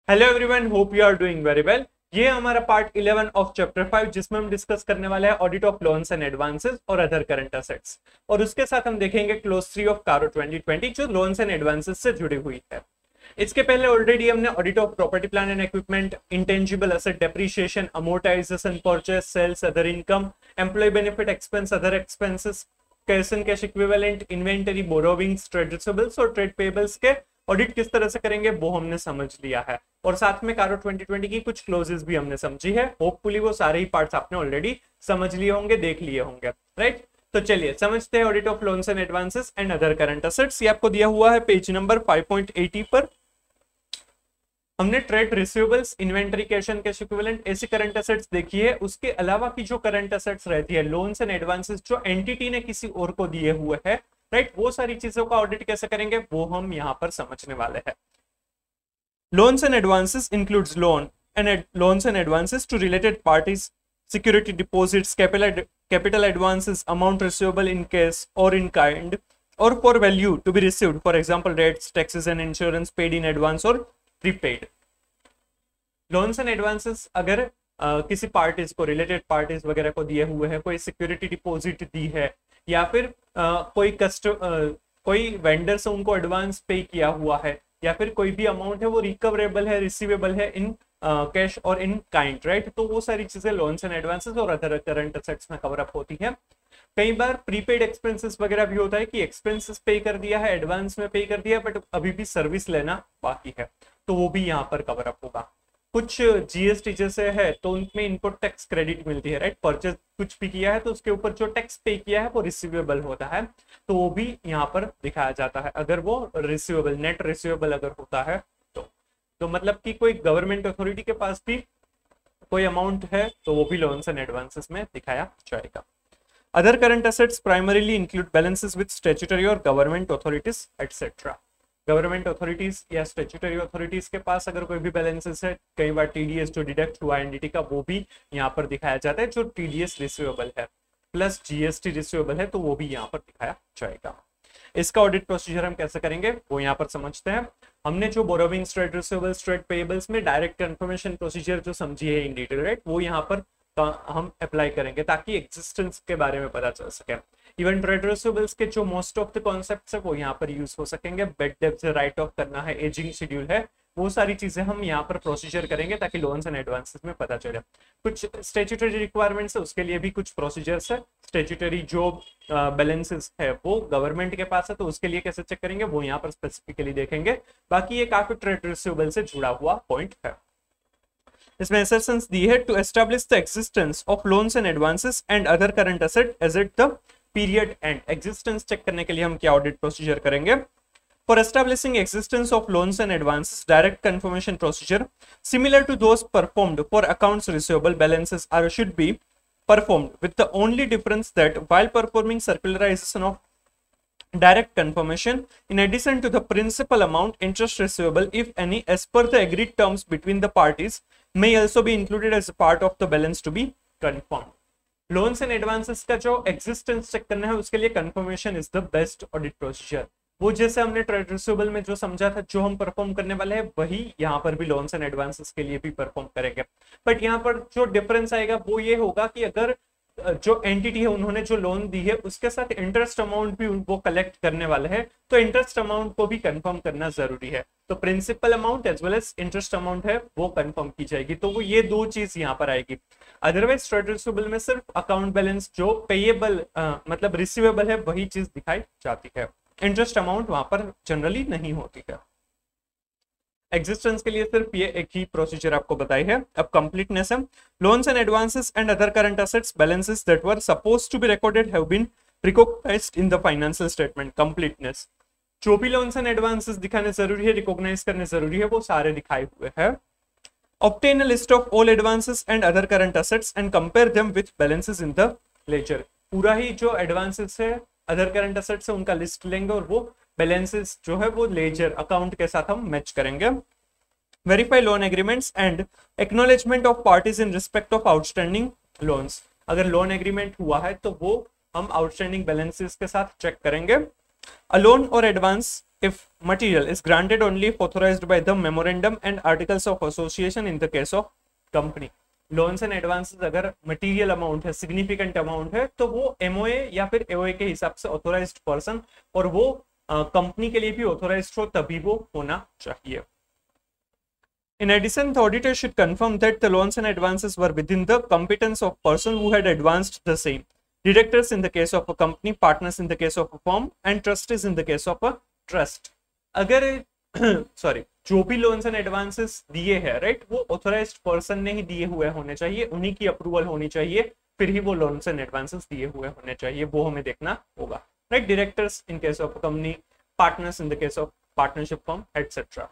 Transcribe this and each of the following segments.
Hello everyone, hope you are doing very well. ये हमारा part 11 of chapter 5 जिसमें हम डिस्कस करने वाले हैं audit of loans and advances और अदर करंट असेट्स। और उसके साथ हम देखेंगे क्लोज 3 ऑफ कारो 2020 जो लोन्स एंड एडवांसेस से जुड़ी हुई है। इसके पहले ऑलरेडी हमने audit of property plan and equipment, intangible asset depreciation, amortisation, purchase, sales, other income, employ benefit expense, other expenses, cash and cash equivalent, inventory, borrowings, trade receivables और trade payables के audit किस तरह से करेंगे वो हमने समझ लिया है। और साथ में कारो 2020 की कुछ क्लोजेस भी हमने समझी है। होपफुली वो सारे ही पार्ट्स आपने ऑलरेडी समझ लिए होंगे, देख लिए होंगे, राइट। तो चलिए समझते हैं audit of loans and advances and other current assets. ये आपको दिया हुआ है पेज नंबर 5.80 पर। हमने trade receivables, inventory, cash and cash equivalent ऐसी करंट असेट्स देखी है। उसके अलावा की जो करंट असेट्स रहती है, लोन्स एंड एडवांसेस जो एंटिटी ने किसी और को दिए हुए हैं, राइट, वो सारी चीजों का ऑडिट कैसे करेंगे वो हम यहाँ पर समझने वाले हैं। Loans and advances includes loans and advances to related parties, security deposits, capital advances, amount receivable in cash और इन काइंड और for value to be received, for example rates, taxes and insurance paid in advance और prepaid. Loans and advances अगर किसी parties को, related parties वगैरह को दिए हुए हैं, कोई सिक्योरिटी डिपॉजिट दी है या फिर कोई वेंडर से उनको एडवांस पे किया हुआ है या फिर कोई भी अमाउंट है वो रिकवरेबल है, रिसीवेबल है इन कैश और इन काइंड, राइट। तो वो सारी चीजें लोन्स एंड एडवांसेस और अदर करंट असेट्स में कवर अप होती है। कई बार प्रीपेड एक्सपेंसेस वगैरह भी होता है कि एक्सपेंसेस पे कर दिया है, एडवांस में पे कर दिया बट अभी भी सर्विस लेना बाकी है, तो वो भी यहाँ पर कवर अप होगा। कुछ जीएसटी जैसे है तो उनमें इनपुट टैक्स क्रेडिट मिलती है, राइट। परचेज कुछ भी किया है तो उसके ऊपर जो टैक्स पे किया है वो रिसीवेबल होता है, तो वो भी यहाँ पर दिखाया जाता है अगर वो रिसीवेबल, नेट रिसीवेबल अगर होता है तो मतलब कि कोई गवर्नमेंट अथॉरिटी के पास भी कोई अमाउंट है तो वो भी लोन्स एंड एडवांसेस में दिखाया जाएगा। Other current assets primarily include balances with statutory और government authorities etcetera. Government authorities या स्टैट्यूटरी अथॉरिटीज के पास अगर कोई भी बैलेंसेस है, कई बार टीडीएस जो डिडक्ट हुआ एनडीटी का वो भी यहाँ पर दिखाया जाता है। जो टीडीएस रिसीवेबल है प्लस जीएसटी रिसीवेबल है तो वो भी यहाँ पर दिखाया जाएगा। इसका ऑडिट प्रोसीजर हम कैसे करेंगे वो यहाँ पर समझते हैं। हमने जो borrowings, trade receivables, trade payables में डायरेक्ट कंफर्मेशन प्रोसीजर जो समझी है इन डिटेल, राइट, वो यहाँ पर हम अप्लाई करेंगे ताकि एग्जिस्टेंस के बारे में पता चल सके। इवन ट्रेड रिसीवेबल्स के जो मोस्ट ऑफ द कॉन्सेप्ट्स है वो यहाँ पर यूज हो सकेंगे। बेड डेब्ट से राइट ऑफ करना है, एजिंग शेड्यूल है, वो सारी चीजें हम यहाँ पर प्रोसीजर करेंगे ताकि लोन्स एंड एडवांसेस में पता चले। कुछ स्टैट्यूटरी रिक्वायरमेंट्स है, उसके लिए भी कुछ प्रोसीजर्स है। स्टैट्यूटरी जो बैलेंसेस है वो गवर्नमेंट के पास है तो उसके लिए कैसे चेक करेंगे वो यहाँ पर स्पेसिफिकली देखेंगे। बाकी ये काफी ट्रेड रिसीवेबल से जुड़ा हुआ पॉइंट है। इसमें assertions दी है to establish the existence of loans and advances and other current asset as at the period end. Existence check करने के लिए हम क्या ऑडिट प्रोसीजर करेंगे। For establishing existence of loans and advances, direct confirmation procedure similar to those performed for accounts receivable balances are should be performed with the only difference that while performing circularization of direct confirmation, in addition to the principal amount interest receivable, if any, as per the agreed terms between the parties, may also be included as a part of the balance to be confirmed. Loans and advances का जो existence check करना है उसके लिए confirmation is the best audit procedure. वो जैसे हमने trade receivable में जो समझा था, जो हम परफॉर्म करने वाले हैं वही यहाँ पर भी लोन्स एंड एडवांसेस के लिए भी परफॉर्म करेंगे। बट यहाँ पर जो डिफरेंस आएगा वो ये होगा कि अगर जो एंटिटी है उन्होंने जो लोन दी है उसके साथ इंटरेस्ट अमाउंट भी वो कलेक्ट करने वाले हैं तो इंटरेस्ट अमाउंट को भी कंफर्म करना जरूरी है। तो principal amount as well as interest amount है वो कंफर्म की जाएगी, तो वो ये दो चीज यहाँ पर आएगी। अदरवाइज ट्रेड रिसीवेबल में सिर्फ अकाउंट बैलेंस जो पेएबल मतलब रिसीवेबल है वही चीज दिखाई जाती है, इंटरेस्ट अमाउंट वहां पर जनरली नहीं होती है। एग्जिस्टेंस के लिए सिर्फ ये एक ही प्रोसीजर आपको बताई है। अब कंप्लीटनेस है, loans and advances and other current assets balances that were supposed to be recorded have been recognised in the financial statement. Completeness, जो भी लोन्स एंड एडवांसेस दिखाने जरूरी है, रिकॉग्नाइज करने जरूरी है, वो सारे दिखाए हुए हैं। Obtain a list of all advances and other current assets and compare them with balances in the ledger. पूरा ही जो एडवांसेस है, अदर करंट असेट्स है, उनका लिस्ट लेंगे और वो बैलेंसेस जो है वो लेजर अकाउंट के साथ हम मैच करेंगे। Verify loan agreements and acknowledgement of parties in respect of outstanding loans. अगर लोन एग्रीमेंट हुआ है तो वो हम आउटस्टैंडिंग बैलेंसेस के साथ चेक करेंगे। अ लोन और advance if material is granted only if authorized by the memorandum and articles of association in the case of company. Loans and advances अगर मटेरियल अमाउंट है, सिग्निफिकेंट अमाउंट है, तो वो MOA या फिर एओए के हिसाब से ऑथोराइज्ड पर्सन और वो कंपनी के लिए भी ऑथोराइज्ड हो तभी वो होना चाहिए. In addition, the auditor should confirm that the loans and advances were within the competence of person who had advanced the same. Directors in the case of a company, partners in the case of a firm, and trustees in the case of a trust. अगर sorry जो भी loans and advances दिए हैं, right, वो authorised person ने ही दिए हुए होने चाहिए, उन्हीं की अप्रूवल होनी चाहिए, फिर ही वो लोन्स एंड एडवांसेस दिए हुए होने चाहिए, वो हमें देखना होगा, right. Directors in case of company, partners in the case of partnership firm, etcetera.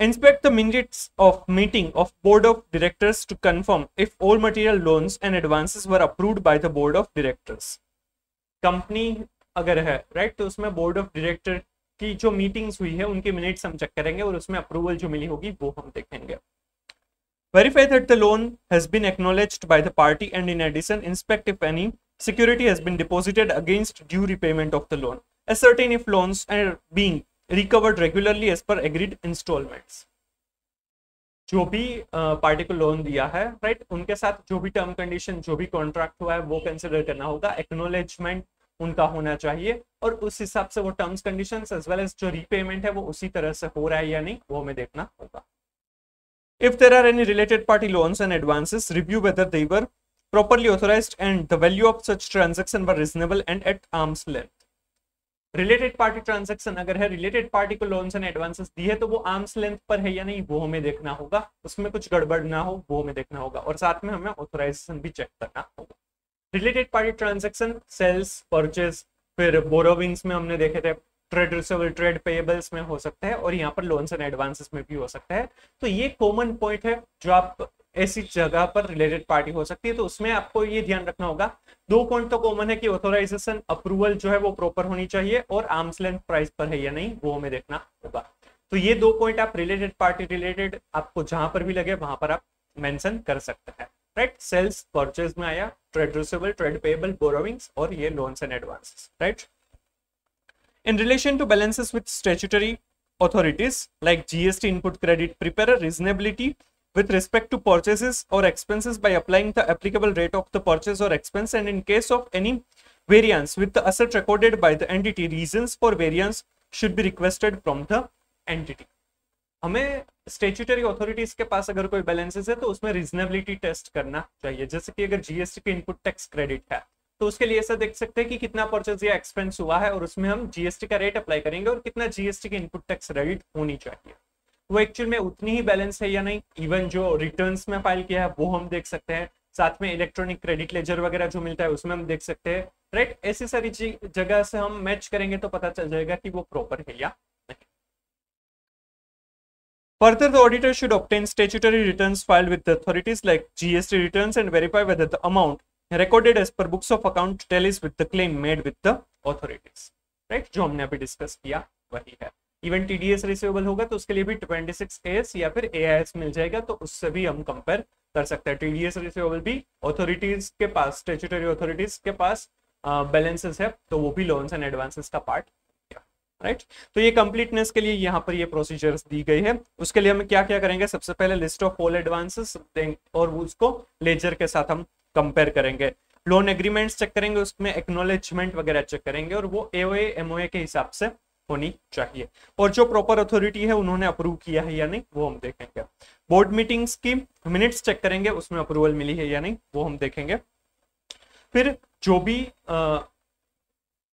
Inspect the minutes of meeting of board of directors to confirm if all material loans and advances were approved by the board of directors. Company अगर है, right, तो उसमें board of director की जो meetings हुई है उनके minutes हम चेक करेंगे और उसमें अप्रूवल जो मिली होगी वो हम देखेंगे. Verify that the loan has been acknowledged by the party and in addition inspect if any security has been deposited against due repayment of the loan. Ascertain if loans are being recovered regularly as per agreed installments. जो भी party को loan दिया है, right, उनके साथ जो भी term condition, जो भी कॉन्ट्रैक्ट हुआ है वो कंसिडर करना होगा, एक्नॉलेजमेंट उनका होना चाहिए और उस हिसाब से वो terms conditions as well as जो रीपेमेंट है वो उसी तरह से हो रहा है या नहीं वो हमें देखना होगा. If there are any related party loans and advances, review whether they were properly authorized and the value of such transaction were reasonable and at arm's length. Related party transaction अगर है, रिलेटेड पार्टी को loans and advances दी है तो वो arms length पर है या नहीं वो हमें देखना होगा, उसमें कुछ गड़बड़ ना हो वो हमें देखना होगा और साथ में हमें ऑथराइजेशन भी चेक करना होगा. Related party transaction sales, purchase, फिर बोरोविंग्स में हमने देखे थे, ट्रेड रिसीवेबल, ट्रेड पेएबल्स में हो सकता है और यहाँ पर लोन्स एंड एडवांसेस में भी हो सकता है. तो ये कॉमन पॉइंट है जो आप ऐसी जगह पर रिलेटेड पार्टी हो सकती है, तो उसमें आपको ये ध्यान रखना होगा. दो पॉइंट तो कॉमन है कि ऑथोराइजेशन अप्रूवल जो है वो प्रॉपर होनी चाहिए और आर्म्स लेंथ प्राइस पर है या नहीं वो हमें देखना होगा. तो ये दो पॉइंट आप रिलेटेड पार्टी रिलेटेड आपको जहां पर भी लगे वहां पर आप मेंशन कर सकते हैं, राइट. सेल्स, परचेज में आया, trade receivable, trade payable, borrowings और ये loans and advances, right. In relation to balances with statutory authorities like GST input credit, prepare a reasonability with respect to purchases or expenses by applying the applicable rate of the purchase or expense, and in case of any variance with the asset recorded by the entity, reasons for variance should be requested from the entity. हमें statutory authorities के पास अगर कोई balances है तो उसमें reasonability test करना चाहिए. जैसे कि अगर जीएसटी के इनपुट टैक्स क्रेडिट है तो उसके लिए ऐसा देख सकते हैं कि कितना परचेज या एक्सपेंस हुआ है और उसमें हम जीएसटी का रेट अप्लाई करेंगे और कितना जीएसटी की इनपुट टैक्स क्रेडिट होनी चाहिए. वो एक्चुअल में उतनी ही बैलेंस है या नहीं, इवन जो रिटर्न्स में फाइल किया है वो हम देख सकते हैं. साथ में इलेक्ट्रॉनिक क्रेडिट लेजर वगैरह जो मिलता है उसमें हम देख सकते हैं, राइट. ऐसी सारी जगह से हम मैच करेंगे तो पता चल जाएगा कि वो प्रॉपर है या नहीं. Further, the auditor should obtain statutory returns filed with the authorities like GST returns and verify whether the amount recorded as per books of account tallies with the claim made with the authorities. Right? जो हमने अभी discuss किया वही है. Even TDS receivable होगा तो उसके लिए भी 26AS या फिर AIS मिल जाएगा, तो उससे भी हम कंपेयर कर सकते हैं. TDS रिसीवेबल भी ऑथोरिटीज के पास, स्टैट्यूटरी ऑथोरिटीज के पास बैलेंसेस है तो वो भी लोन्स एंड एडवांसेस का पार्ट, राइट. तो ये कंप्लीटनेस के लिए यहाँ पर ये प्रोसीजर्स दी गई है. उसके लिए हम क्या क्या करेंगे, सबसे पहले लिस्ट ऑफ ऑल एडवांसेस और उसको लेजर के साथ हम कंपेयर करेंगे. लोन एग्रीमेंट्स चेक करेंगे, उसमें एक्नॉलेजमेंट वगैरह चेक करेंगे और वो एओए एमओए के हिसाब से होनी चाहिए. और जो प्रॉपर अथॉरिटी है उन्होंने अप्रूव किया है या नहीं वो हम देखेंगे. बोर्ड मीटिंग्स की मिनट्स चेक करेंगे, उसमें अप्रूवल मिली है या नहीं वो हम देखेंगे. फिर जो भी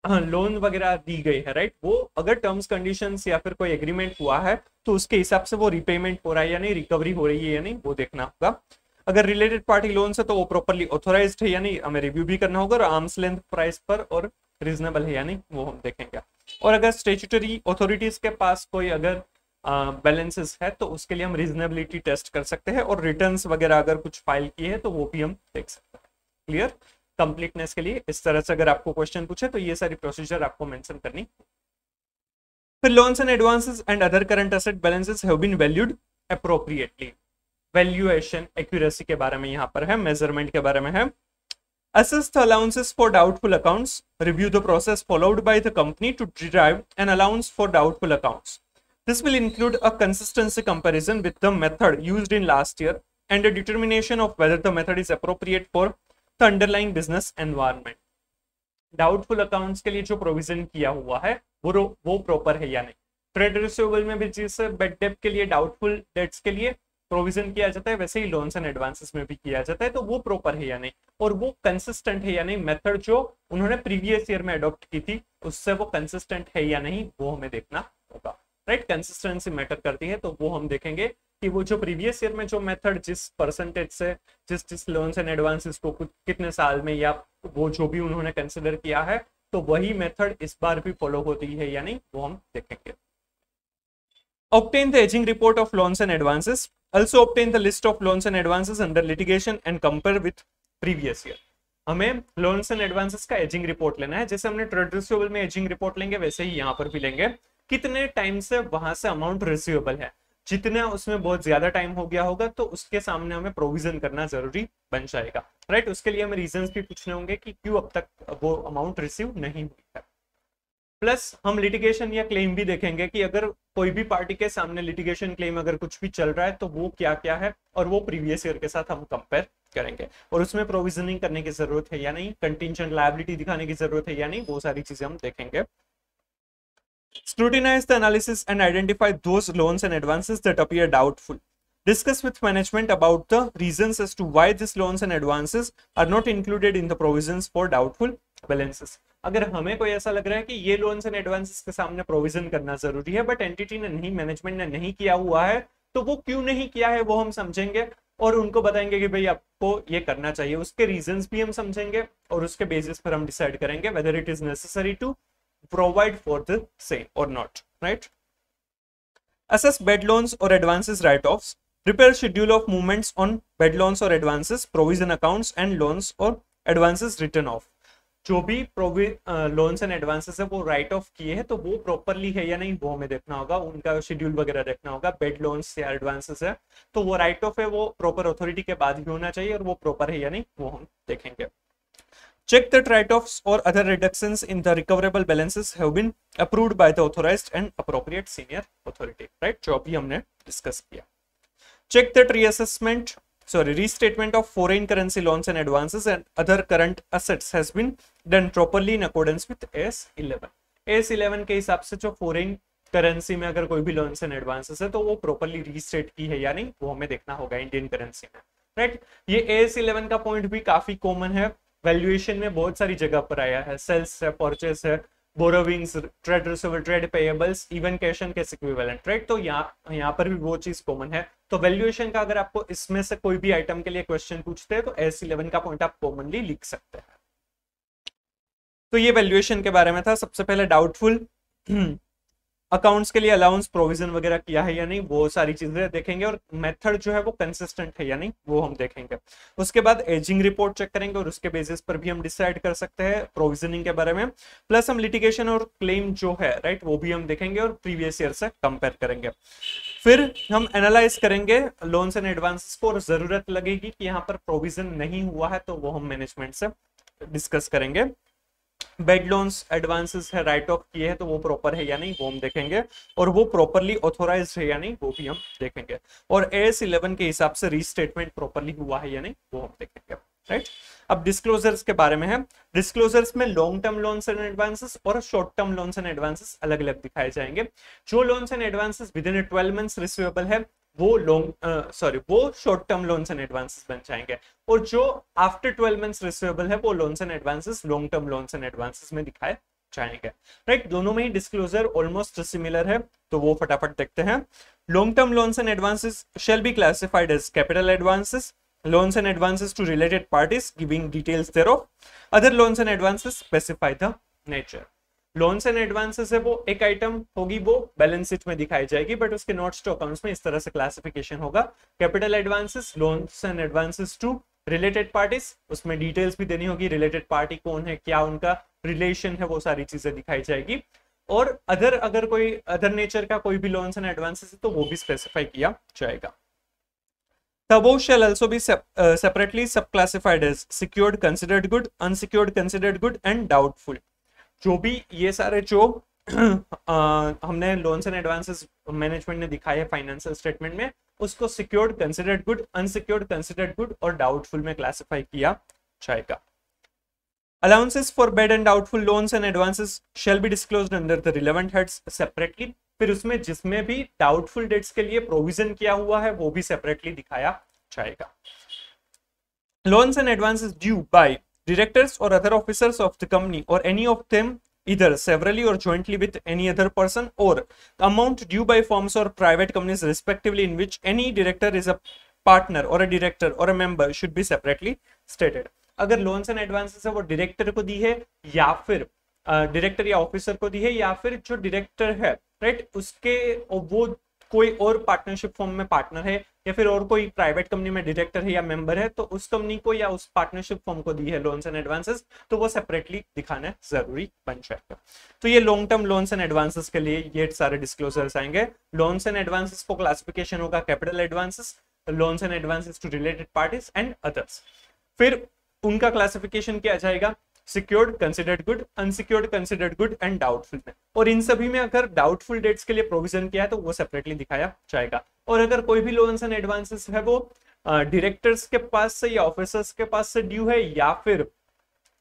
लोन वगैरह दी गई है, राइट, वो अगर टर्म्स कंडीशंस या फिर कोई एग्रीमेंट हुआ है तो उसके हिसाब से वो रिपेमेंट हो रहा है या नहीं, रिकवरी हो रही है या नहीं वो देखना होगा. अगर रिलेटेड पार्टी लोन है तो वो प्रॉपरली ऑथोराइज्ड है या नहीं हमें रिव्यू भी करना होगा, और आर्म्स लेंथ प्राइस पर और रीजनेबल है या नहीं वो हम देखेंगे. और अगर स्टैट्यूटरी अथॉरिटीज के पास कोई अगर बैलेंसेस है तो उसके लिए हम रीजनेबिलिटी टेस्ट कर सकते हैं, और रिटर्न्स वगैरह अगर कुछ फाइल किए है तो वो भी हम देख सकते हैं. क्लियर. कंप्लीटनेस के लिए इस तरह से अगर आपको क्वेश्चन पूछे तो ये सारी प्रोसीजर आपको मेंशन करनी. फिर loans and advances and other current asset balances have been valued appropriately. Valuation accuracy के बारे में यहाँ पर है, मेजरमेंट के बारे में है. Assess the allowances for doubtful accounts. Review the process followed by the company to derive an allowance for doubtful accounts. This will include a consistency comparison with the method used in last year and a determination of whether the method is appropriate for the underlying business environment. Doubtful accounts के लिए जो provision किया हुआ है वो proper है या नहीं. ट्रेड रिसीवेबल में भी जैसे बेड डेट के लिए डाउटफुल डेट्स के लिए प्रोविजन किया जाता है वैसे ही लोन्स एंड एडवांसेस में भी किया जाता है. तो वो प्रॉपर है या नहीं और वो कंसिस्टेंट है या नहीं, मेथड जो उन्होंने प्रीवियस ईयर में अडॉप्ट की थी उससे वो कंसिस्टेंट है या नहीं वो हमें देखना होगा. राइट, कंसिस्टेंसी मैटर करती है तो वो हम देखेंगे कि वो जो प्रीवियस ईयर में जो मेथड जिस परसेंटेज से जिस लोन्स एंड एडवांसेस को कितने साल में या वो जो भी उन्होंने कंसिडर किया है तो वही मेथड इस बार भी फॉलो होती है या नहीं वो हम देखेंगे. Obtain the aging report of loans and advances. Also obtain the list of loans and advances under litigation and compare with previous year. हमें loans and advances का एजिंग रिपोर्ट लेना है. जैसे हमने ट्रेड रिसीवेबल में एजिंग रिपोर्ट लेंगे वैसे ही यहाँ पर भी लेंगे. कितने टाइम से वहां से अमाउंट रिसीवेबल है, जितना उसमें बहुत ज्यादा टाइम हो गया होगा तो उसके सामने हमें प्रोविजन करना जरूरी बन जाएगा. राइट, उसके लिए हमें रीजंस भी पूछने होंगे कि क्यों अब तक वो अमाउंट रिसीव नहीं हुई है. प्लस हम लिटिगेशन या क्लेम भी देखेंगे कि अगर कोई भी पार्टी के सामने लिटिगेशन क्लेम अगर कुछ भी चल रहा है तो वो क्या क्या है और वो प्रीवियस ईयर के साथ हम कंपेयर करेंगे और उसमें प्रोविजनिंग करने की जरूरत है या नहीं, कंटिंजेंट लायबिलिटी दिखाने की जरूरत है या नहीं, वो सारी चीजें हम देखेंगे. Scrutinize the analysis and identify those loans and advances that appear doubtful. Discuss with management about the reasons as to why these loans and advances are not included in the provisions for doubtful balances. अगर हमें कोई ऐसा लग रहा है कि ये loans and advances के सामने प्रोविजन करना जरूरी है बट एंटिटी ने नहीं, मैनेजमेंट ने नहीं किया हुआ है तो वो क्यों नहीं किया है वो हम समझेंगे और उनको बताएंगे कि भाई आपको ये करना चाहिए. उसके रीजंस भी हम समझेंगे और उसके बेसिस पर हम डिसाइड करेंगे whether it is necessary to provide for the same or not. Right? Assess bad loans or advances write-offs. Prepare schedule of movements on bad loans or advances, provision accounts and loans or advances written off. जो भी loans and advances है वो right of किए हैं तो वो properly है या नहीं वो हमें देखना होगा, उनका शेड्यूल वगैरह देखना होगा. बेड लोन्स या एडवांसेस है तो वो राइट ऑफ है वो प्रॉपर अथॉरिटी के बाद ही होना चाहिए और वो प्रॉपर है या नहीं वो हम देखेंगे. Check that write-offs or other reductions in the recoverable balances have been approved by the authorized and appropriate senior authority. Right? जो अभी हमने डिस्कस किया. Check that restatement of foreign currency loans and advances and other current assets has been done properly in accordance with AS11. AS11 के हिसाब से जो foreign currency में अगर कोई भी लोन्स एंड एडवांसेस है तो वो प्रॉपरली रीस्टेट की है या नहीं वो हमें देखना होगा इंडियन करेंसी में. राइट, ये AS11 का पॉइंट भी काफी कॉमन है, वैल्यूएशन में बहुत सारी जगह पर आया है. सेल्स है, परचेस है, borrowings, trade receivable, trade payables, even cash and cash equivalent. Right, तो यहाँ पर भी वो चीज कॉमन है. तो वैल्यूएशन का अगर आपको इसमें से कोई भी आइटम के लिए क्वेश्चन पूछते हैं तो AS11 का पॉइंट आप कॉमनली लिख सकते हैं. तो ये वैल्यूएशन के बारे में था. सबसे पहले डाउटफुल अकाउंट्स के लिए अलाउंस प्रोविजन वगैरह किया है या नहीं वो सारी चीजें देखेंगे और मेथड जो है वो कंसिस्टेंट है या नहीं वो हम देखेंगे. उसके बाद एजिंग रिपोर्ट चेक करेंगे और उसके बेसिस पर भी हम डिसाइड कर सकते हैं प्रोविजनिंग के बारे में. प्लस हम लिटिगेशन और क्लेम जो है राइट वो भी हम देखेंगे और प्रीवियस ईयर से कंपेयर करेंगे. फिर हम एनालाइज करेंगे लोन्स एंड एडवांसेस को और जरूरत लगेगी कि यहाँ पर प्रोविजन नहीं हुआ है तो वो हम मैनेजमेंट से डिस्कस करेंगे. बेड लोन्स एडवांसेस है राइट ऑफ किए हैं तो वो प्रॉपर है या नहीं वो हम देखेंगे और वो प्रॉपरली ऑथोराइज्ड है या नहीं वो भी हम देखेंगे. और AS11 के हिसाब से रीस्टेटमेंट प्रॉपरली हुआ है या नहीं वो हम देखेंगे. राइट, अब डिस्क्लोजर्स के बारे में है. डिस्क्लोजर्स में long term loans and advances और short term loans and advances अलग अलग दिखाए जाएंगे. जो loans and advances within 12 months receivable है वो short term loans and advances बन जाएंगे और जो आफ्टर 12 मंथ्स रिसीवेबल है वो loans and advances long term loans and advances में दिखाए जाएंगे. राइट, दोनों में ही डिस्क्लोजर ऑलमोस्ट सिमिलर है तो वो फटाफट देखते हैं. Long term loans and advances shall be classified as capital advances, loans and advances to related parties giving details thereof. Other loans and advances specify the nature. Loans and advances है वो एक item होगी वो balance sheet में दिखाई जाएगी but उसके notes to accounts में इस तरह से क्लासिफिकेशन होगा. Capital advances, loans and advances to related parties, उसमें डिटेल्स भी देनी होगी, रिलेटेड पार्टी कौन है, क्या उनका रिलेशन है, वो सारी चीजें दिखाई जाएगी. और अगर कोई अदर नेचर का कोई भी लोन्स एंड एडवांसेस है तो वो भी स्पेसिफाई किया जाएगा. Taboo shall also be separately subclassified as secured considered good, unsecured considered good and doubtful. जो भी ये सारे जो हमने लोन्स एंड एडवांसेस मैनेजमेंट ने दिखाए है फाइनेंशियल स्टेटमेंट में, उसको secured considered good, unsecured considered good और डाउटफुल में क्लासिफाई किया जाएगा. Allowances for bad and doubtful loans and advances shall be disclosed under the relevant heads separately. फिर उसमें जिसमें भी डाउटफुल डेट्स के लिए प्रोविजन किया हुआ है वो भी सेपरेटली दिखाया जाएगा. Loans and advances due by directors or other officers of the company or any of them either severally or jointly with any other person, or amount due by firms or private companies respectively in which any director is a partner or a director or a member should be separately stated. अगर loans and advances है वो director को दी है या फिर director या officer को दी है या फिर जो डायरेक्टर है राइट उसके वो कोई और पार्टनरशिप फॉर्म में पार्टनर है या फिर और कोई प्राइवेट कंपनी में डायरेक्टर है या मेंबर है, तो उस कंपनी को या उस पार्टनरशिप फॉर्म को दी है लोन्स एंड एडवांसेस, तो वो सेपरेटली दिखाना जरूरी बन जाएगा. तो ये long term loans and advances के लिए ये सारे डिस्क्लोजर्स आएंगे. लोन्स एंड एडवांसेस को क्लासिफिकेशन होगा capital advances, loans and advances to related parties and others. फिर उनका क्लासिफिकेशन किया जाएगा secured considered good, unsecured considered good and doubtful में. और इन सभी में अगर डाउटफुल डेट्स के लिए प्रोविजन किया है तो वो सेपरेटली दिखाया जाएगा. और अगर कोई भी लोन्स एंड एडवांसेस है वो डायरेक्टर्स के पास से या ऑफिसर्स के पास से ड्यू है या फिर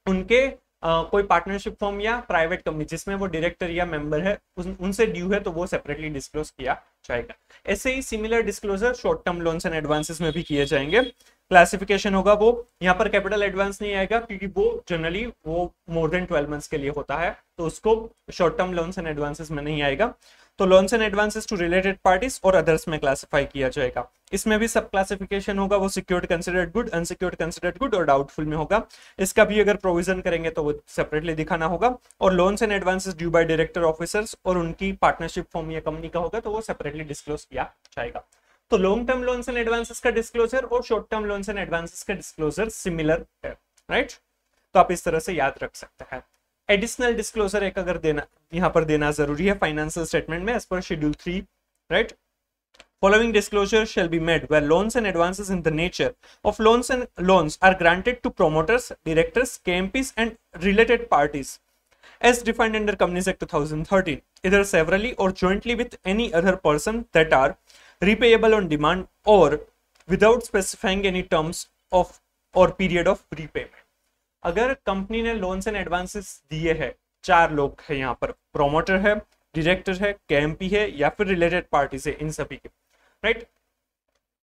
उनके कोई पार्टनरशिप फॉर्म या प्राइवेट कंपनी जिसमें वो डायरेक्टर या मेंबर है उनसे ड्यू है तो वो सेपरेटली डिस्क्लोज किया जाएगा. ऐसे ही similar disclosure short term loans and advances में भी किए जाएंगे. क्लासिफिकेशन होगा वो यहाँ पर कैपिटल एडवांस नहीं आएगा क्योंकि वो जनरली वो मोर देन 12 मंथ्स के लिए होता है, तो उसको short term loans and advances में नहीं आएगा. तो loans and advances to related parties और अदर्स में क्लासिफाई किया जाएगा. इसमें भी सब क्लासिफिकेशन होगा वो secured considered good, unsecured considered good और डाउटफुल में होगा. इसका भी अगर प्रोविजन करेंगे तो वो सेपरेटली दिखाना होगा. और loans and advances due by director officers और उनकी पार्टनरशिप फॉर्म या कंपनी का होगा तो वो सेपरेटली डिस्क्लोज किया जाएगा. तो long term loans and advances का डिस्क्लोजर और short term loans and advances का डिस्क्लोजर सिमिलर है, राइट. तो आप इस तरह से याद रख सकते हैं. एडिशनल डिस्क्लोजर एक अगर देना यहाँ पर देना जरूरी है फाइनेंशियल स्टेटमेंट में as per schedule 3, right. Following disclosure shall be made where loans and advances in the nature of loans are granted to promoters, directors, KMPs and related parties as defined under Companies Act 2013, either severally or jointly with any other person that are repayable on demand or without specifying any terms of or period of repayment. अगर company ने loans and advances दिए हैं, 4 लोग हैं यहाँ पर, promoter है, director है, केएमपी है या फिर रिलेटेड पार्टीज है, इन सभी के, राइट.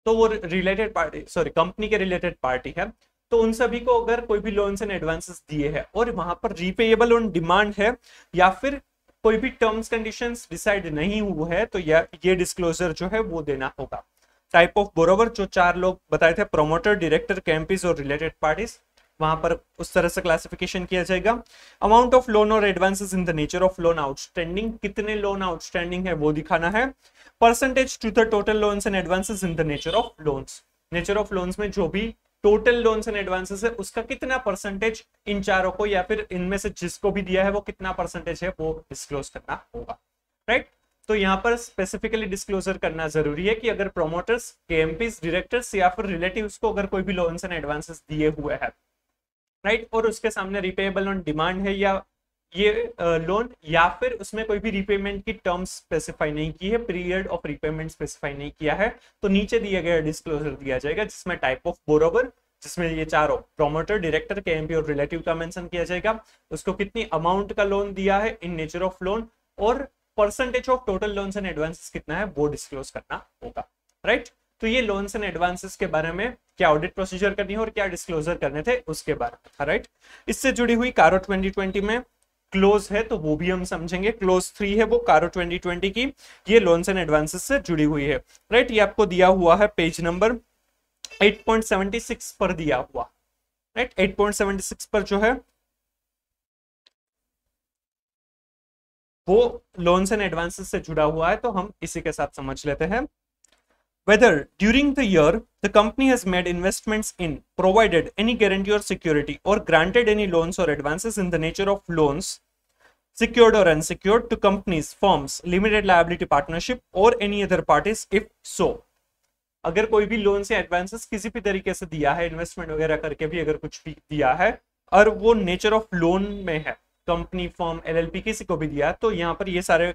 तो वो रिलेटेड पार्टी कंपनी के रिलेटेड पार्टी है, तो उन सभी को अगर कोई भी लोन्स एंड एडवांसेस दिए हैं और वहां पर रीपेएबल ऑन डिमांड है या फिर कोई भी टर्म्स कंडीशंस डिसाइड नहीं हुए है तो ये डिस्क्लोजर जो है वो देना होगा. टाइप ऑफ बोरोवर जो 4 लोग बताए थे, प्रोमोटर, डायरेक्टर, केएमपीज और रिलेटेड पार्टीज, वहां पर उस तरह से क्लासिफिकेशन किया जाएगा. अमाउंट ऑफ लोन और advances in the nature of loan outstanding, कितने लोन आउटस्टैंडिंग है वो दिखाना है. Percentage to the total loans and advances in the nature of loans, nature of loans में जो भी टोटल लोन्स एंड एडवांसेस है उसका कितना परसेंटेज इन चारों को या फिर इनमें से जिसको भी दिया है वो कितना परसेंटेज है वो डिस्क्लोज करना होगा, राइट. तो यहाँ पर स्पेसिफिकली डिस्क्लोजर करना जरूरी है कि अगर प्रोमोटर्स, केएमपीज, डायरेक्टर्स या फिर रिलेटिव्स को अगर कोई भी लोन्स एंड एडवांसेस दिए हुए हैं, राइट, और उसके सामने रिपेएबल ऑन डिमांड है या ये लोन या फिर उसमें कोई भी रिपेमेंट की टर्म्स स्पेसिफाई नहीं की है, पीरियड ऑफ रिपेमेंट स्पेसिफाई नहीं किया है, तो नीचे दिया गया डिस्क्लोजर दिया जाएगा जिसमें टाइप ऑफ बोरोवर, जिसमें ये चारों प्रोमोटर, डायरेक्टर, केएमपी और रिलेटिव का मेंशन किया जाएगा, उसको कितनी अमाउंट का लोन दिया है इन नेचर ऑफ लोन और percentage of total loans and advances कितना है वो डिस्क्लोज करना होगा, राइट. तो ये लोन्स एंड एडवांसेस के बारे में क्या ऑडिट प्रोसीजर करनी है और क्या डिस्क्लोजर करने थे उसके बारे में था, राइट. इससे जुड़ी हुई कारो 2020 में क्लोज है तो वो भी हम समझेंगे. क्लोज 3 है वो कारो 2020 की, ये लोन्स एंड एडवांसेस से जुड़ी हुई है, राइट. ये आपको दिया हुआ है पेज नंबर 8.76 पर दिया हुआ, राइट. 8.76 पर जो है वो लोन्स एंड एडवांसेस से जुड़ा हुआ है, तो हम इसी के साथ समझ लेते हैं. Whether during the year the company has made investments in, provided any guarantee or security, or granted any loans or advances in the nature of loans, secured or unsecured, to companies, firms, limited liability partnership, or any other parties, if so. अगर कोई भी loan या advances किसी भी तरीके से दिया है, इन्वेस्टमेंट वगैरह करके भी अगर कुछ भी दिया है और वो नेचर ऑफ लोन में है, कंपनी, फर्म, एलएलपी किसी को भी दिया, तो यहाँ पर ये सारे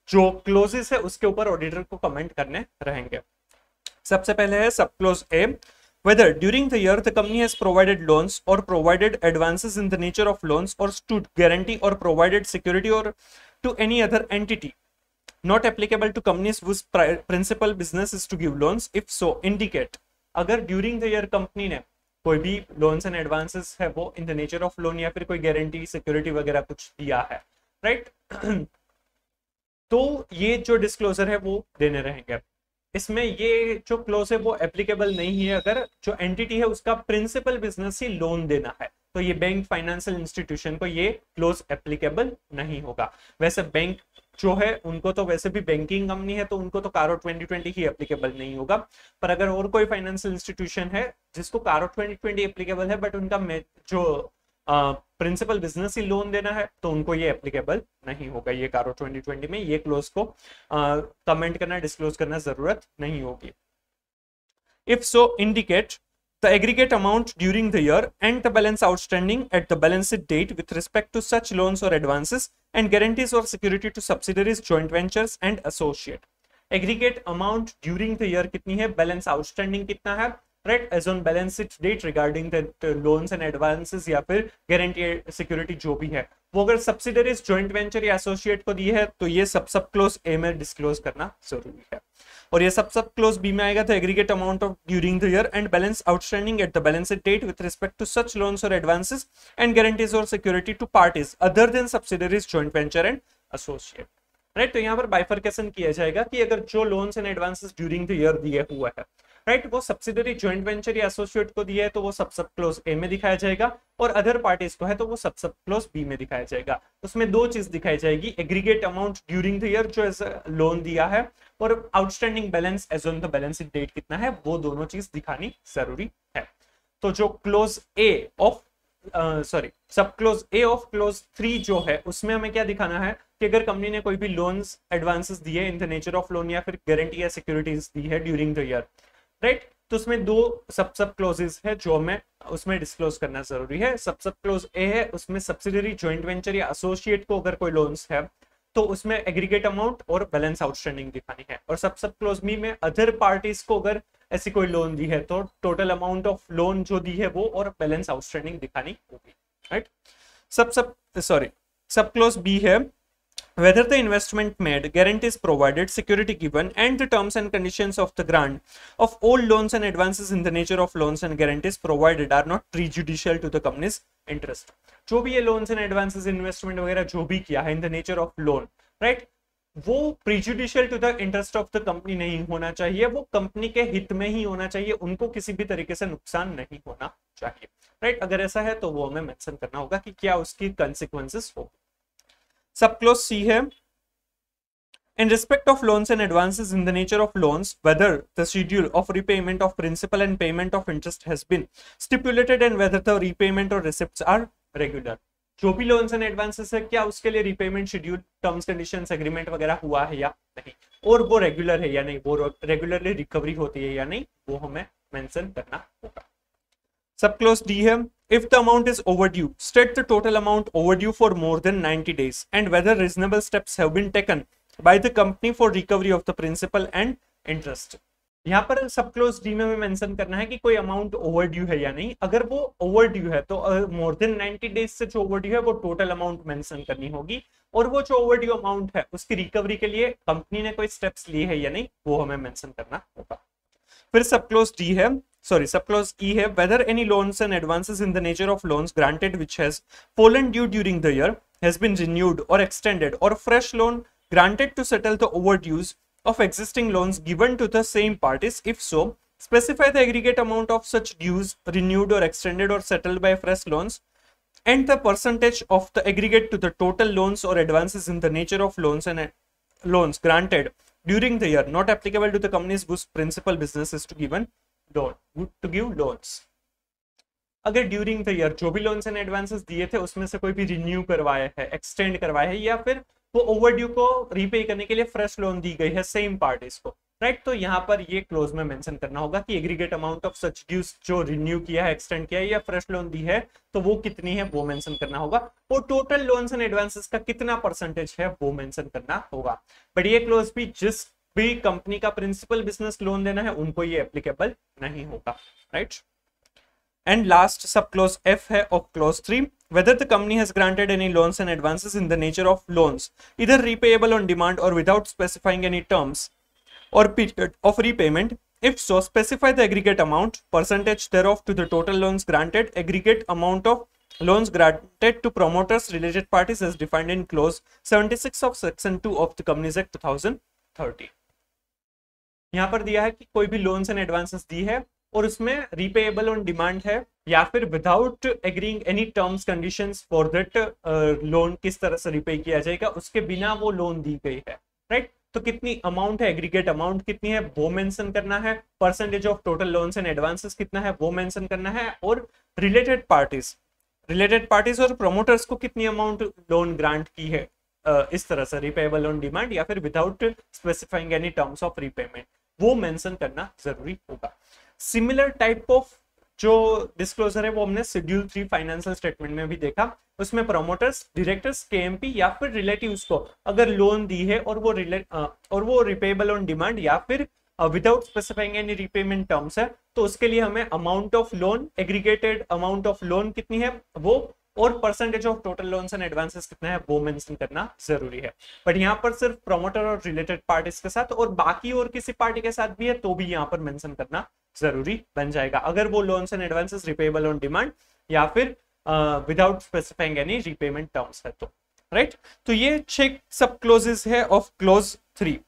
जो क्लोजेस है उसके ऊपर ऑडिटर को कमेंट करने रहेंगे। सबसे पहले है सब close A, whether during the year the company has provided loans or provided advances in the nature of loans or stood guarantee or provided security or to any other entity not applicable to companies whose principal business is to give loans, if so indicate। अगर during the year company ने कोई भी loans and advances है वो in the nature of loan या फिर कोई guarantee, security वगैरह कुछ दिया है, राइट तो ये जो डिस्क्लोजर है वो देने रहेंगे। इसमें ये जो क्लोज है वो एप्लीकेबल नहीं है अगर जो एंटिटी है उसका प्रिंसिपल बिजनेस ही लोन देना है, तो ये बैंक, फाइनेंशियल इंस्टीट्यूशन को ये क्लोज एप्लीकेबल नहीं होगा। वैसे बैंक जो है उनको तो वैसे भी बैंकिंग कंपनी है तो उनको तो कारो 2020 ही एप्लीकेबल नहीं होगा, पर अगर और कोई फाइनेंशियल इंस्टीट्यूशन है जिसको कारो 2020 एप्लीकेबल है बट उनका जो प्रिंसिपल बिजनेस ही लोन देना है तो उनको ये एप्लीकेबल नहीं होगा। ये कारो 2020 में ये क्लोज को कमेंट करना, डिस्क्लोज करना जरूरत नहीं होगी। If so indicate the aggregate amount during the year and the balance outstanding at the balance sheet date with respect to such loans or advances and guarantees or security to subsidiaries, joint ventures and associate। aggregate amount during the year कितनी है, balance outstanding कितना है, right, as on balance sheet date regarding the loans and advances या फिर guarantee security जो भी है वो अगर subsidiaries, joint venture या associate को दी है तो ये सब क्लोज ए में डिस्क्लोज करना जरूरी है। और ये सब क्लोज बी में आएगा तो aggregate amount of during the year and balance outstanding at the balance date with respect to such loans और एडवांसेस एंड गारंटीज और security to parties other than subsidiaries, joint venture and associate, right. तो यहाँ पर bifurcation किया जाएगा कि अगर जो loans and advances during the year दिए हुआ है, राइट, वो सब्सिडरी, जॉइंट वेंचर या एसोसिएट को दिया है तो वो सब क्लोज ए में दिखाया जाएगा और अदर पार्टीज को है तो वो सब क्लोज बी में दिखाया जाएगा। उसमें दो चीज दिखाई जाएगी, aggregate amount during the year जो लोन दिया है और outstanding balance as on the balance sheet date कितना है, वो दोनों चीज दिखानी जरूरी है। तो जो क्लोज ए ऑफ सब क्लोज ए ऑफ क्लोज 3 जो है उसमें हमें क्या दिखाना है कि अगर कंपनी ने कोई भी लोन्स, एडवांसेस दिए इन द नेचर ऑफ लोन या फिर गारंटी या सिक्योरिटीज दी है ड्यूरिंग द ईयर, राइट, तो उसमें दो सब क्लोजेस है जो हमें उसमें डिस्क्लोज करना जरूरी है। सब क्लोज ए है उसमें सब्सिडरी, जॉइंट वेंचर या एसोसिएट को अगर कोई लोन्स है तो उसमें एग्रीगेट अमाउंट और बैलेंस आउटस्टैंडिंग दिखानी है। और सब क्लोज बी में अदर पार्टीज को अगर ऐसी कोई लोन दी है तो टोटल अमाउंट ऑफ लोन जो दी है वो और बैलेंस आउटस्टैंडिंग दिखानी होगी, राइट। सब क्लोज बी है whether the investment made, guarantees provided, security given and the terms and conditions of the grant of all loans and advances in the nature of loans and guarantees provided are not prejudicial to the company's interest। जो भी ये loans and advances, investment वगैरह जो भी किया है in the nature of loan, right, वो prejudicial to the interest of the company नहीं होना चाहिए, वो कंपनी के हित में ही होना चाहिए, उनको किसी भी तरीके से नुकसान नहीं होना चाहिए, राइट। अगर ऐसा है तो वो हमें मेंशन करना होगा कि क्या उसकी कंसिक्वेंसेस हो। सब क्लोज सी है in respect of loans and advances in the nature of loans, whether the schedule of repayment of principal and payment of interest has been stipulated and whether the repayment or receipts are regular। जो भी loans and advances है क्या उसके लिए repayment schedule, terms, conditions, agreement वगैरह हुआ है या नहीं, और वो रेगुलर है या नहीं, वो रेगुलरली रिकवरी होती है या नहीं, वो हमें मेंशन करना होगा। सब क्लोज डी है if the amount is overdue, state the total amount overdue for more than 90 days and whether reasonable steps have been taken by the company for recovery of the principal and interest। यहाँ पर सब close D में mention करना है कि कोई amount overdue है या नहीं। अगर वो ओवरड्यू है तो मोर देन 90 डेज से जो ओवरड्यू है वो टोटल अमाउंट मेंशन करनी होगी, और वो जो ओवरड्यू अमाउंट है उसकी रिकवरी के लिए कंपनी ने कोई स्टेप्स लिए है या नहीं वो हमें मेंशन करना होगा। फिर सब क्लोज डी है, सब क्लोज ई है, whether any loans and advances in the nature of loans granted which has fallen due during the year has been renewed or extended or fresh loan granted to settle the overdues of existing loans given to the same parties, if so specify the aggregate amount of such dues renewed or extended or settled by fresh loans and the percentage of the aggregate to the total loans or advances in the nature of loans and loans granted during the year not applicable to the companies whose principal business is to give loans। अगर during the year जो भी loans and advances दिए थे उसमें से कोई भी renew करवाया है, एक्सटेंड करवाया है या फिर वो ओवरड्यू को रीपे करने के लिए फ्रेश लोन दी गई है सेम पार्टीज को, राइट। तो यहाँ पर ये क्लोज में मेंशन करना होगा कि aggregate amount of such dues जो रिन्यू किया है, एक्सटेंड किया है या फ्रेश लोन दी है तो वो कितनी है वो मेंशन करना होगा, और टोटल लोन्स एंड एडवांसेस का कितना परसेंटेज है वो मेंशन करना होगा। बट ये क्लोज भी जिस भी कंपनी का प्रिंसिपल बिजनेस लोन देना है उनको ये एप्लीकेबल नहीं होगा, right. And last sub clause F है of clause 3, whether the company has granted any loans and advances in the nature of loans, either repayable on demand or without specifying any terms or period of repayment. If so, specify the aggregate amount, percentage thereof to the total loans granted, aggregate amount of loans granted to promoters, related parties as defined in clause 76 of section 2 of the Companies Act 2013. यहाँ पर दिया है कि कोई भी loans and advances दी है और उसमें रीपेएबल ऑन डिमांड है या फिर without agreeing any terms conditions for that loan किस तरह से रिपे किया जाएगा, उसके बिना वो लोन दी गई है, राइट। तो कितनी अमाउंट है, एग्रीगेट अमाउंट कितनी है वो मेंशन करना है, percentage of total loans and advances कितना है वो मेंशन करना है, और रिलेटेड पार्टीज और प्रोमोटर्स को कितनी अमाउंट लोन ग्रांट की है इस तरह से रिपेएबल ऑन डिमांड या फिर without specifying any terms of repayment, वो मेंशन करना जरूरी होगा। सिमिलर टाइप ऑफ जो डिस्क्लोजर है वो हमने शेड्यूल 3 फाइनेंशियल स्टेटमेंट में भी देखा। उसमें प्रोमोटर्स, डायरेक्टर्स, केएमपी या फिर रिलेटिव्स को अगर लोन दी है और वो रिपेएबल ऑन डिमांड या फिर without specifying any repayment terms है तो उसके लिए हमें amount of loan, aggregated amount of loan कितनी है वो, और percentage of total loans and advances कितना है वो मेंशन करना जरूरी है। बट यहाँ पर सिर्फ प्रोमोटर और रिलेटेड पार्टीज के साथ और बाकी और किसी पार्टी के साथ भी है तो भी यहाँ पर मेंशन करना जरूरी बन जाएगा, अगर वो loans and advances repayable on demand या फिर without specifying any repayment terms है तो, राइट। तो ये 6 सब क्लोजेस है ऑफ क्लोज 3।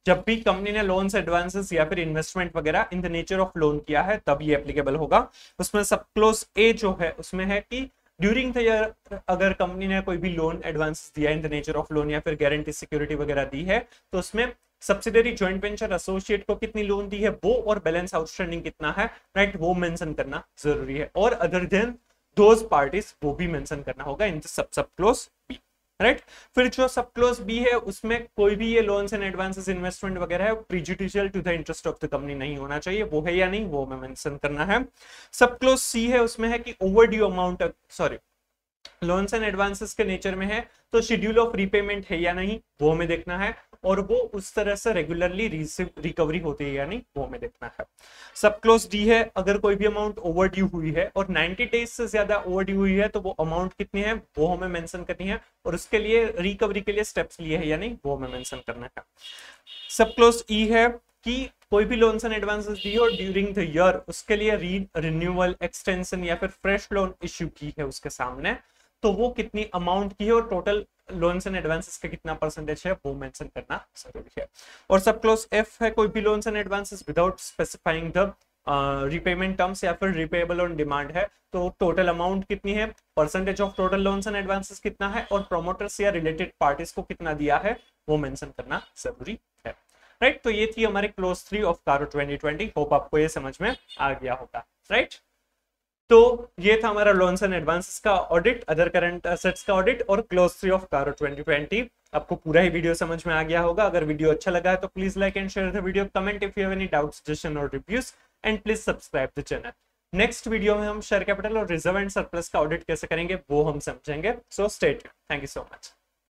जब भी कंपनी ने लोन्स, एडवांसेस या फिर इन्वेस्टमेंट वगैरह इन द नेचर ऑफ लोन किया है तब ये एप्लीकेबल होगा। उसमें सब क्लोज ए जो है उसमें है कि ड्यूरिंग द ईयर अगर कंपनी ने कोई भी लोन, एडवांसेस दिया इन द नेचर ऑफ लोन या फिर गारंटी सिक्योरिटी वगैरह दी है तो उसमें सब्सिडरी, ज्वाइंट वेंचर, एसोसिएट को कितनी लोन दी है वो और बैलेंस आउटस्टैंडिंग कितना है, राइट, वो मेंशन करना जरूरी है। और अदर देन दोज पार्टीज वो भी मेंशन करना होगा in the sub clause B, right. फिर जो सब क्लोज बी है उसमें कोई भी ये लोन्स एंड एडवांसेस, इन्वेस्टमेंट वगैरह है prejudicial to the interest of the company नहीं होना चाहिए, वो है या नहीं वो हमें मेंशन करना है। सब क्लोज सी है उसमें है कि overdue amount, sorry, loans and advances के नेचर में है तो शेड्यूल ऑफ रीपेमेंट है या नहीं वो हमें देखना है, और वो उस तरह से रेगुलरली रिकवरी होती है या नहीं वो हमें देखना है। सब क्लोज डी है अगर कोई भी अमाउंट ओवरड्यू हुई है और 90 डेज से ज्यादा ओवरड्यू हुई है तो वो अमाउंट कितनी है वो हमें मेंशन करनी है, और उसके लिए रिकवरी के लिए स्टेप्स लिए है या नहीं वो हमें मेंशन करना है। सब क्लोज ई है कि कोई भी लोन्स एंड एडवांसेस दी और ड्यूरिंग द ईयर उसके लिए रिन्यूअल, एक्सटेंशन या फिर फ्रेश लोन इश्यू की है उसके सामने तो वो कितनी अमाउंट की है और टोटल लोन्स एंड एडवांसेस का कितना परसेंटेज है वो मेंशन करना जरूरी है। और सब क्लोज एफ है कोई भी loans and advances without specifying the repayment terms या फिर रिपेएबल ऑन डिमांड है तो टोटल अमाउंट कितनी है, percentage of total loans and advances कितना है और प्रोमोटर्स या रिलेटेड पार्टीज को कितना दिया है वो मेंशन करना जरूरी है, राइट। तो ये थी हमारे क्लोज 3 ऑफ कारो 2020। होप आपको ये समझ में आ गया होगा, राइट। तो ये था हमारा लोन्स एंड एडवांसेस का ऑडिट, अदर करंट एसेट्स का ऑडिट और क्लोज 3 ऑफ कारो 2020। आपको पूरा ही वीडियो समझ में आ गया होगा। अगर वीडियो अच्छा लगा है तो please like and share the video, comment if you have any doubt, suggestion और reviews, and please subscribe the channel. Next video में हम शेयर कैपिटल और रिजर्व एंड सरप्लस का ऑडिट कैसे करेंगे वो हम समझेंगे। So stay tuned, thank you so much.